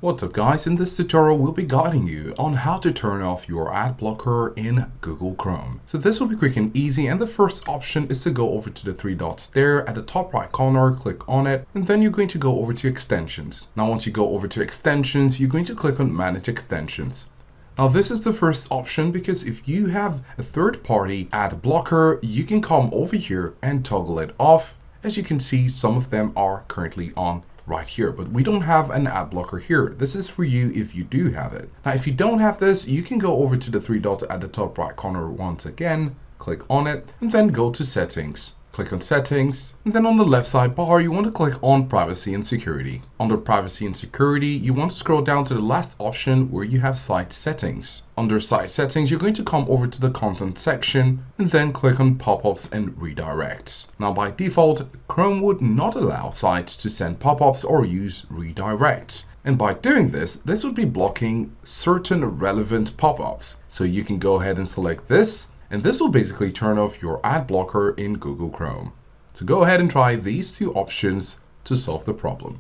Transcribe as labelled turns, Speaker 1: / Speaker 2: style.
Speaker 1: What's up guys, in this tutorial we'll be guiding you on how to turn off your ad blocker in Google Chrome. So this will be quick and easy, and the first option is to go over to the three dots there at the top right corner, click on it, and then you're going to go over to extensions. Now once you go over to extensions, you're going to click on manage extensions. Now this is the first option because if you have a third-party ad blocker, you can come over here and toggle it off. As you can see, some of them are currently on right here, but we don't have an ad blocker here. This is for you if you do have it. Now, if you don't have this, you can go over to the three dots at the top right corner once again, click on it, and then go to settings. Click on settings, and then on the left side bar, you want to click on privacy and security. Under privacy and security, you want to scroll down to the last option where you have site settings. Under site settings, you're going to come over to the content section and then click on pop-ups and redirects. Now by default, Chrome would not allow sites to send pop-ups or use redirects. And by doing this, this would be blocking certain relevant pop-ups. So you can go ahead and select this, and this will basically turn off your ad blocker in Google Chrome. So go ahead and try these two options to solve the problem.